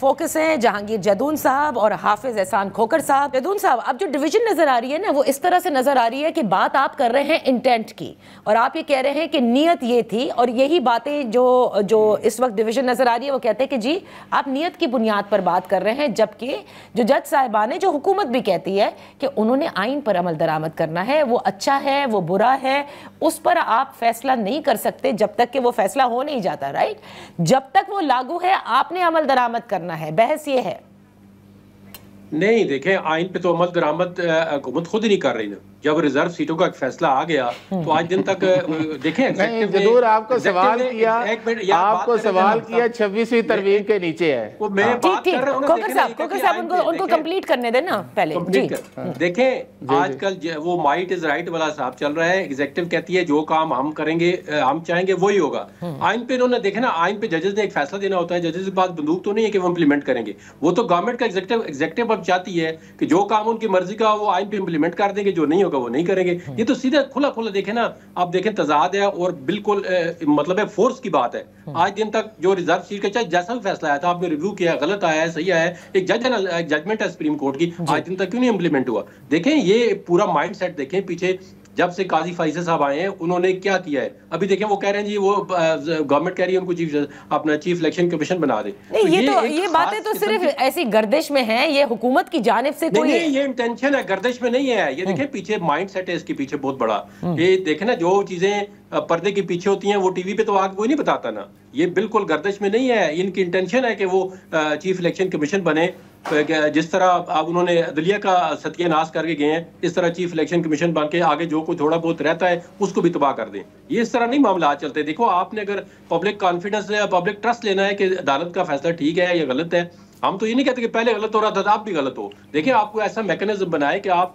Focus ہیں جہانگیر جدون صاحب اور حافظ احسان کھوکر صاحب. جدون صاحب, اب جو ڈویژن نظر آ رہی ہے نا وہ اس طرح سے نظر آ رہی ہے کہ بات آپ کر رہے ہیں انٹینٹ کی, اور آپ یہ کہہ رہے ہیں کہ نیت یہ تھی, اور یہی باتیں جو اس وقت ڈویژن نظر آ رہی ہے وہ کہتے ہیں کہ جی آپ نیت کی بنیاد پر بات کر رہے ہیں, جبکہ جو جج صاحبان ہیں, جو حکومت بھی کہتی ہے کہ انہوں نے آئین پر عمل درآمد کرنا ہے, وہ اچھا ہے وہ برا ہے, اس پر آپ فیصلہ نہیں کر سکتے جب تک کہ وہ فیصلہ ہو نہیں جاتا, رائٹ؟ جب تک وہ لاگو ہے آپ نے عمل درآمد کرنا ہے, بحث یہ ہے. نہیں دیکھیں, آئین پہ تو عمل درآمد حکومت خود ہی نہیں کر رہی نا. جب ریزرو سیٹوں کا ایک فیصلہ آ گیا تو آج دن تک دیکھیں جدور آپ کو سوال کیا 26ویں ترمیم کے نیچے ہے. وہ میں بات کر رہا ہوں کوکر صاحب ان کو کمپلیٹ کرنے دیں نا پہلے. دیکھیں آج کل وہ مائٹ از رائٹ والا صاحب چل رہا ہے, ایگزیکٹو کہتی ہے جو کام ہم کریں گے ہم چاہیں گے وہی ہوگا. آئین پہ انہوں نے دیکھا نا, آئین پہ ججز نے ایک فیصلہ دینا ہوتا ہے, ججز کے پاس بندوق تو نہیں ہے کہ وہ امپلیمنٹ کریں گے, وہ تو گورنمنٹ کا ایگزیکٹو اب چاہتی ہے کہ جو کام ان کی مرضی کا وہ آئین پہ امپلیمنٹ کر دیں گے, جو نہیں ہوگا وہ نہیں کریں گے. یہ تو سیدھا کھلا دیکھیں نا آپ, دیکھیں تضاد ہے اور بالکل مطلب ہے فورس کی بات ہے. آج دن تک جو ریزرو سیٹ کا چاہے جیسا بھی فیصلہ آیا تھا, آپ نے ریویو کیا, غلط آیا ہے صحیح آیا ہے, ایک ججمنٹ ہے سپریم کورٹ کی, آج دن تک کیوں نہیں امپلیمنٹ ہوا؟ دیکھیں یہ پورا مائنڈ سیٹ دیکھیں پیچھے جب سے قاضی فائزہ صاحب آئے ہیں انہوں نے کیا کیا ہے. ابھی دیکھیں وہ کہہ رہے ہیں جی وہ گورنمنٹ کہہ رہی ہے ان کو اپنا چیف الیکشن کمیشن بنا دے. یہ باتیں تو صرف ایسی گردش میں ہیں, یہ حکومت کی جانب سے کوئی نہیں, یہ انٹینشن ہے, گردش میں نہیں ہے. یہ دیکھیں پیچھے مائنڈ سیٹ ہے اس کے پیچھے بہت بڑا. یہ دیکھیں نا جو چیزیں پردے کے پیچھے ہوتی ہیں وہ ٹی وی پہ تو آگے کوئی نہیں بتاتا نا. یہ بالکل گردش میں نہیں ہے, ان کی انٹینشن ہے کہ وہ چیف الیکشن کمیشن بنے. جس طرح اب انہوں نے عدلیہ کا ستیہ ناش کر کے گئے ہیں, اس طرح چیف الیکشن کمیشن بن کے آگے جو کوئی تھوڑا بہت رہتا ہے اس کو بھی تباہ کر دیں. یہ اس طرح نہیں معاملات چلتے. دیکھو آپ نے اگر پبلک کانفیڈنس یا پبلک ٹرسٹ لینا ہے کہ عدالت کا فیصلہ ٹھیک ہے یا غلط ہے, ہم تو یہ نہیں کہتے کہ پہلے غلط ہو رہا تھا تو آپ بھی غلط ہو. دیکھیں آپ کو ایسا میکنزم بنائے کہ آپ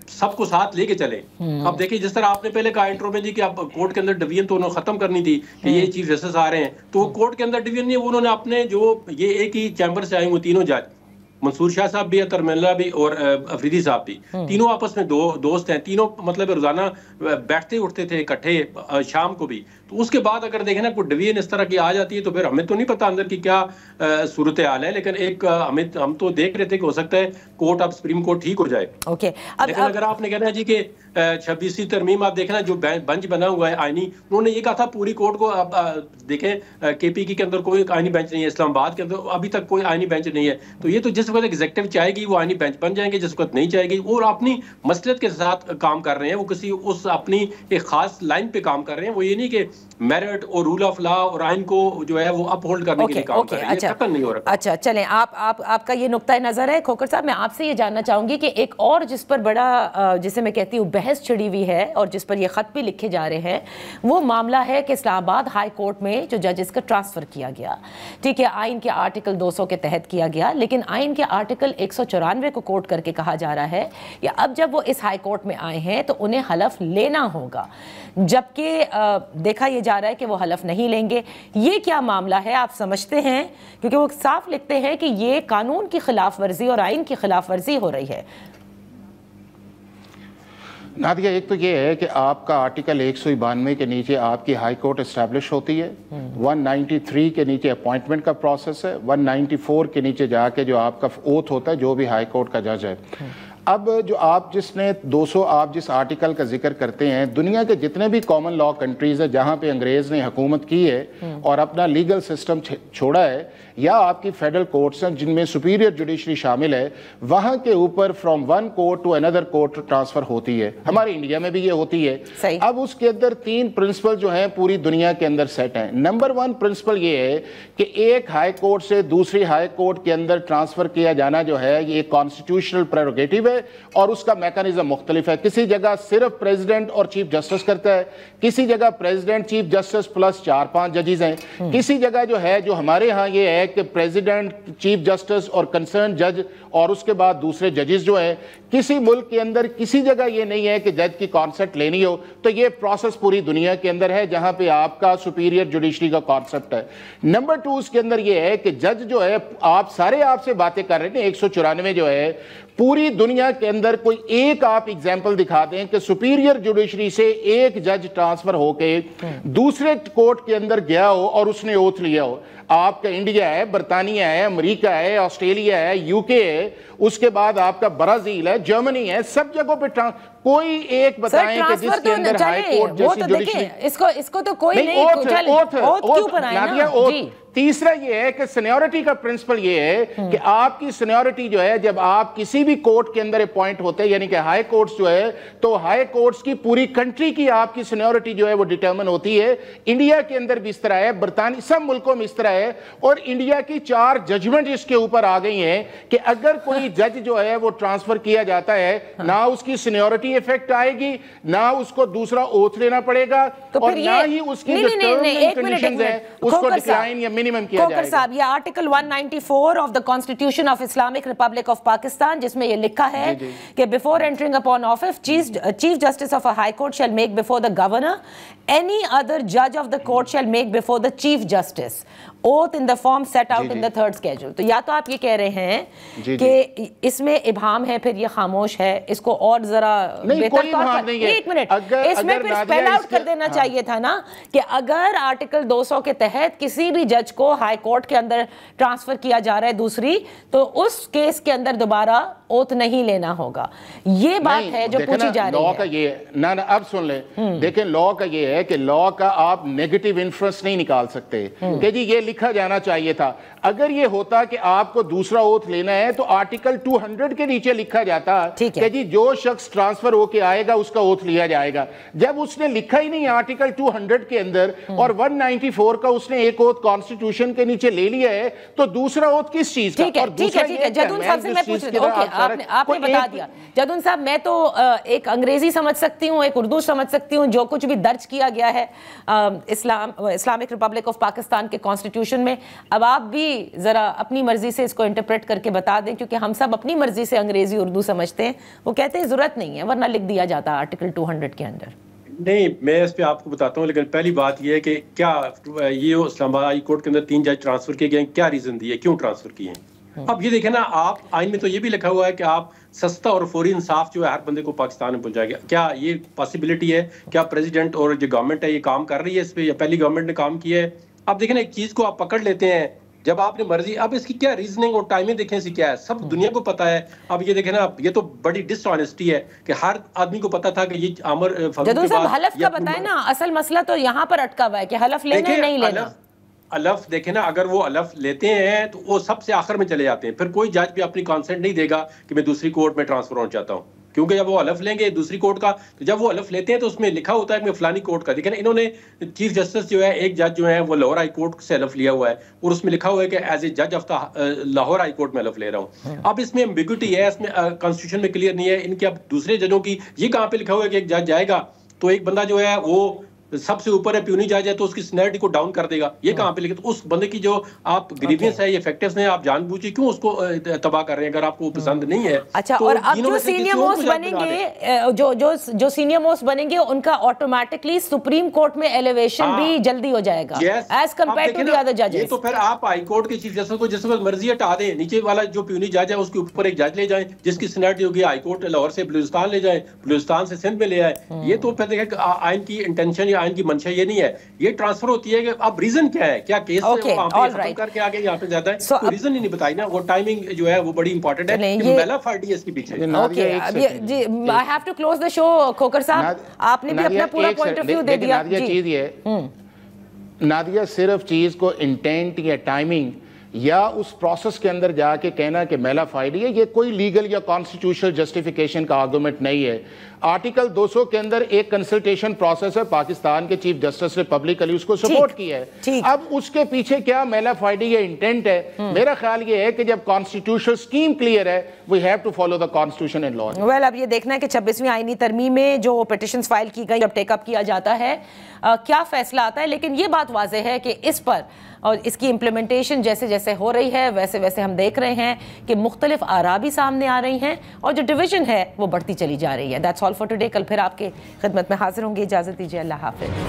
سب کو ساتھ لے کے چلیں. اب دیکھیں جس طرح آپ نے پہلے کہا انٹرو میں جی کہ اب کورٹ کے اندر ڈویژن تو انہوں نے ختم کرنی تھی کہ یہ چیف جسٹس آ رہے ہیں, تو کورٹ کے اندر ڈویژن نہیں, انہوں نے اپنے جو یہ ایک ہی چیمبر سے آئے ہوئے تینوں جج, منصور شاہ صاحب بھی, ترمیلا بھی اور افریدی صاحب بھی, تینوں آپس میں دوست ہیں, تینوں مطلب روزانہ بیٹھتے اٹھتے تھے اکٹھے شام کو بھی. تو اس کے بعد اگر دیکھیں نا کوئی ڈویژن اس طرح کی آ جاتی ہے تو پھر ہمیں تو نہیں پتا اندر کی کیا صورتحال ہے, لیکن ایک ہم تو دیکھ رہے تھے کہ ہو سکتا ہے کورٹ اب سپریم کورٹ ٹھیک ہو جائے. لیکن اگر آپ نے کہنا جی کہ 26ویں ترمیم آپ دیکھنا جو بنچ بنا ہوا ہے آئینی, انہوں نے یہ کہا تھا پوری کورٹ کو, اب دیکھیں کے پی کے اندر کوئی آئینی بینچ نہیں ہے, اسلام آباد کے اندر ابھی تک کوئی آئینی بینچ نہیں ہے. تو یہ تو جس وقت ایگزیکٹو چاہے گی وہ آئینی بینچ بن جائیں گے, جس وقت نہیں چاہے گی, اور اپنی مصلحت کے ساتھ کام کر رہے ہیں, وہ کسی اس اپنی ایک خاص لائن پہ کام کر رہے ہیں. وہ یہ نہیں کہ میرٹ اور رول آف لا اور آئین کو جو ہے وہ اپ ہولڈ کرنے کے لیے کام کر رہے ہیں, یہ ختم نہیں ہو رہا. اچھا چلیں, آپ کا یہ نقطہ نظر ہے. کھوکر صاحب میں آپ سے یہ جاننا چاہوں گی کہ ایک اور جس پر بڑا جسے میں کہتی ہوں بحث چھڑی ہوئی ہے اور جس پر یہ خط بھی لکھے جا رہے ہیں, وہ معاملہ ہے کہ اسلام آباد ہائی کورٹ میں جو ججز کا ٹرانسفر کیا گیا, ٹھیک ہے, آئین کے آرٹیکل 200 کے تحت کیا گیا, لیکن آئین کے آرٹیکل 194 کو کوٹ کر کے کہا جا رہا ہے یا اب جب وہ اس ہائی کورٹ میں آئے ہیں تو انہیں حلف لینا ہوگا, جبکہ دیکھا یہ جا رہا ہے کہ وہ حلف نہیں لیں گے. یہ کیا معاملہ ہے آپ سمجھتے ہیں؟ کیونکہ وہ صاف لکھتے ہیں کہ یہ قانون کی خلاف ورزی اور آئین کی خلاف ورزی ہو رہی ہے. نادیہ, ایک تو یہ ہے کہ آپ کا آرٹیکل 192 کے نیچے آپ کی ہائی کورٹ اسٹیبلش ہوتی ہے, 193 کے نیچے اپوائنٹمنٹ کا پروسیس ہے, 194 کے نیچے جا کے جو آپ کا اوتھ ہوتا ہے جو بھی ہائی کورٹ کا جج ہے. اب جو آپ جس نے 200 آپ جس آرٹیکل کا ذکر کرتے ہیں, دنیا کے جتنے بھی کامن لا کنٹریز ہیں جہاں پہ انگریز نے حکومت کی ہے اور اپنا لیگل سسٹم چھوڑا ہے, یا آپ کی فیڈرل کورٹس ہیں جن میں سپیریئر جوڈیشری شامل ہے, وہاں کے اوپر from one court to another court transfer ہوتی ہے. ہمارے انڈیا میں بھی یہ ہوتی ہے. اب اس کے اندر 3 پرنسپل جو ہیں پوری دنیا کے اندر سیٹ ہیں. نمبر 1 پرنسپل یہ ہے کہ ایک ہائی کورٹ سے دوسری ہائی کورٹ کے اندر ٹرانسفر کیا جانا جو ہے یہ کانسٹیٹیوشنل پریروگیٹو ہے اور اس کا میکانزم مختلف ہے. کسی جگہ صرف پریزیڈنٹ اور چیف جسٹس کرتا ہے, کسی جگہ پریزیڈنٹ چیف جسٹس پلس 4-5 ججز ہیں, کسی جگہ جو ہے جو ہمارے ہاں یہ ہے کہ پریزیڈنٹ, چیف جسٹس اور کنسرن جج اور اس کے بعد دوسرے ججز جو ہیں. کسی ملک کے اندر کسی جگہ یہ نہیں ہے کہ جج کی کانسیپٹ لینی ہو, تو یہ پروسیس پوری دنیا کے اندر ہے جہاں پہ آپ کا سپیریئر جوڈیشری کا کانسیپٹ ہے. نمبر 2 اس کے اندر یہ ہے کہ جج جو ہے آپ سے باتیں کر رہے ہیں 194 جو ہے, پوری دنیا کے اندر کوئی ایک آپ ایگزامپل دکھا دیں کہ سپیریئر جوڈیشری سے ایک جج ٹرانسفر ہو کے دوسرے کورٹ کے اندر گیا ہو اور اس نے اوتھ لیا ہو. آپ کا انڈیا ہے، برطانیہ ہے، امریکہ ہے، آسٹریلیا ہے، یو کے ہے، اس کے بعد آپ کا برازیل ہے، جرمنی ہے، سب جگہوں پہ کوئی ایک بتائیں کہ جس کے اندر ہائی کورٹ جیسی جوڈیشری اس کو تو کوئی نہیں کیوں بنائے نا. تیسرا یہ ہے کہ سینیورٹی کا پرنسپل یہ ہے کہ آپ کی سینیورٹی جو ہے جب آپ کسی بھی کورٹ کے اندر اپوائنٹ ہوتے ہیں، یعنی کہ ہائی کورٹس جو ہے تو ہائی کورٹس کی پوری کنٹری کی آپ کی سینیورٹی جو ہے وہ ڈیٹرمن ہوتی ہے. انڈیا کے اندر بھی اس طرح ہے، برطانیہ سب ملکوں میں اس طرح ہے، اور انڈیا کی 4 ججمنٹ اس کے اوپر آ گئی ہیں کہ اگر کوئی جج جو ہے وہ ٹرانسفر کیا جاتا ہے نہ اس کی سینیورٹی ایفیکٹ آئے گی، نہ اس کو دوسرا اوتھ لینا پڑے گا، اور نہ ہی اس کی جو ٹرم اینڈ کنڈیشنز ہیں اس کو ڈکلائن یا منیمم کیا جائے گا. صاحب یہ article 194 of the constitution of Islamic republic of Pakistan, جس میں یہ لکھا ہے کہ before entering upon office chief justice of a high court shall make before the governor any other judge of the court shall make before the chief justice oath in the form set out in the third schedule. تو یا تو آپ یہ کہہ رہے ہیں کہ اس میں ابہام ہے، پھر یہ خاموش ہے، اس کو اور ذرا بہتر طور پر ایک منٹ اس میں پھر اسپیل آؤٹ کر دینا چاہیے تھا نا کہ اگر آرٹیکل 200 کے تحت کسی بھی جج کو ہائی کورٹ کے اندر ٹرانسفر کیا جا رہا ہے دوسری، تو اس کیس کے اندر دوبارہ اوتھ نہیں لینا ہوگا. یہ بات ہے جو پوچھی جا رہی ہے. نہ اب سن لیں، دیکھیں لا کا یہ ہے کہ لا کا آپ نیگیٹو انفرنس نہیں نکال سکتے کہ جی یہ لکھا جانا چاہیے تھا. اگر یہ ہوتا کہ آپ کو دوسرا اوتھ لینا ہے تو آرٹیکل 200 کے نیچے لکھا جاتا کہ جی جو شخص ٹرانسفر ہو کے آئے گا اس کا اوتھ لیا جائے گا. جب اس نے لکھا ہی نہیں آرٹیکل 200 کے اندر اور 194 کا اس نے ایک اوتھ کانسٹیٹیوشن کے نیچے لے لیا ہے تو دوسرا اوتھ کس چیز کا؟ اور دوسرا یہ جدون صاحب سے میں پوچھ رہی ہوں، آپ نے بتا دیا. جدون صاحب میں تو ایک انگریزی سمجھ سکتی ہوں، ایک اردو سمجھ سکتی ہوں، جو کچھ بھی درج کیا گیا ہے اسلامک ریپبلک آف پاکستان کے کانسٹیٹیوشن میں. اب آپ بھی ذرا اپنی مرضی سے اس کو انٹرپریٹ کر کے بتا دیں، کیونکہ ہم سب اپنی مرضی سے انگریزی اردو سمجھتے ہیں. وہ کہتے ہیں ضرورت نہیں ہے ورنہ لکھ دیا جاتا آرٹیکل 200 کے اندر. نہیں، میں اس پہ آپ کو بتاتا ہوں، لیکن پہلی بات یہ ہے کہ کیا یہ اسلام آباد ہائی کورٹ کے اندر 3 جج ٹرانسفر کیے گئے ہیں، کیا ریزن دیے، کیوں ٹرانسفر کیے ہیں؟ اب یہ دیکھیں نا، آپ آئین میں تو یہ بھی لکھا ہوا ہے کہ آپ سستا اور فوری انصاف جو ہے ہر بندے کو پاکستان میں پہنچائے گا. کیا یہ پاسبلٹی ہے؟ کیا پریزیڈنٹ اور جو گورنمنٹ ہے یہ کام کر رہی ہے اس پہ، یا پہلی گورنمنٹ نے کام کیا ہے؟ اب دیکھیں نا، ایک چیز کو آپ پکڑ لیتے ہیں جب آپ نے مرضی، اب اس کی کیا ریزننگ اور ٹائمنگ دیکھیں اس کی کیا ہے، سب دنیا کو پتا ہے. اب یہ دیکھیں نا، یہ تو بڑی ڈس آنیسٹی ہے کہ ہر آدمی کو پتا تھا کہ یہ عامر جدون صاحب حلف کا بتائیں نا، اصل مسئلہ تو یہاں پر اٹکا ہوا ہے کہ حلف لینا نہیں لینا. الف دیکھیں نا، اگر وہ الف لیتے ہیں تو وہ سب سے آخر میں چلے جاتے ہیں، پھر کوئی جج بھی اپنی کانسنٹ نہیں دے گا کہ میں دوسری کورٹ میں ٹرانسفر ہونا چاہتا ہوں، کیونکہ جب وہ الف لیں گے دوسری کورٹ کا، تو جب وہ الف لیتے ہیں تو اس میں لکھا ہوتا ہے کہ فلانی کورٹ کا. دیکھیں نا، انہوں نے چیف جسٹس جو ہے، ایک جج جو ہے وہ لاہور ہائی کورٹ سے الف لیا ہوا ہے، اور اس میں لکھا ہوا ہے کہ ایز اے جج آف لاہور ہائی کورٹ میں الف لے رہا ہوں. اب اس میں ایمبیگوٹی ہے، اس میں کانسٹیٹیوشن میں کلیئر نہیں ہے ان کے. اب دوسرے ججوں کی یہ کہاں پہ لکھا ہوا ہے کہ ایک جج جائے گا تو ایک بندہ جو ہے وہ سب سے اوپر ہے، پیونی جج ہے، تو اس کی سینیرٹی کو ڈاؤن کر دے گا. یہ کہاں پہ لکھا؟ تو اس بندے کی جو آپ گریوینس ہے، یہ فیکٹرز ہیں، آپ جان بوجھ کے کیوں اس کو تباہ کر رہے ہیں اگر آپ کو پسند نہیں ہے؟ اچھا، اور اب جو سینئر موسٹ بنیں گے، جو سینئر موسٹ بنیں گے، ان کا آٹومیٹکلی سپریم کورٹ میں ایلیویشن بھی جلدی ہو جائے گا as compare to the other ججز. یہ تو پھر آپ ہائی کورٹ کے چیف جسٹس کو جس وقت مرضی ہٹا دیں، نیچے والا جو پیونی جج ہے اس کے اوپر ایک جج لے جائیں جس کی سینیرٹی ہوگی ہائی کورٹ لاہور سے بلوچستان لے جائیں، بلوچستان سے سندھ میں لے آئے. یہ تو پھر دیکھیں آئین کی انٹینشن یا آئین کی منشا یہ نہیں ہے. یہ ٹرانسفر ہوتی ہے کہ اب ریزن کیا ہے، کیا کیس ختم کر کے آگے یہاں پہ زیادہ ہے، تو ریزن ہی نہیں بتائی نا. وہ ٹائمنگ جو ہے وہ بڑی امپورٹنٹ ہے کہ میلا فارٹی ہے اس کے پیچھے. اوکے، جی I have to close the show. Khokhar صاحب، آپ نے بھی اپنا پورا پوائنٹ آف ویو دے دیا. چیز یہ نادیہ، صرف چیز کو انٹینٹ یا ٹائمنگ یا اس پروسیس کے اندر جا کے کہنا کہ میلا فائڈی ہے، یہ کوئی لیگل یا کانسٹیٹیوشنل جسٹیفیکیشن کا آرگومنٹ نہیں ہے. آرٹیکل 200 کے اندر ایک کنسلٹیشن پروسیس ہے، پاکستان کے چیف جسٹس نے پبلکلی اس کو سپورٹ کیا ہے. اب اس کے پیچھے کیا میلا فائڈی یا انٹینٹ ہے؟ میرا خیال یہ ہے کہ جب کانسٹیٹیوشنل سکیم کلیئر ہے، we have to follow the constitution and law. Well, اب یہ دیکھنا ہے کہ 26ویں آئینی ترمیم میں جو پیٹیشنز فائل کی گئی، جب ٹیک اپ کیا جاتا ہے کیا فیصلہ آتا ہے. لیکن یہ بات واضح ہے کہ اس پر اور اس کی امپلیمنٹیشن جیسے جیسے ہو رہی ہے ویسے ویسے ہم دیکھ رہے ہیں کہ مختلف آراء بھی سامنے آ رہی ہیں اور جو ڈویژن ہے وہ بڑھتی چلی جا رہی ہے. That's all for today. کل پھر آپ کے خدمت میں حاضر ہوں گے. اجازت دیجیے. اللہ حافظ.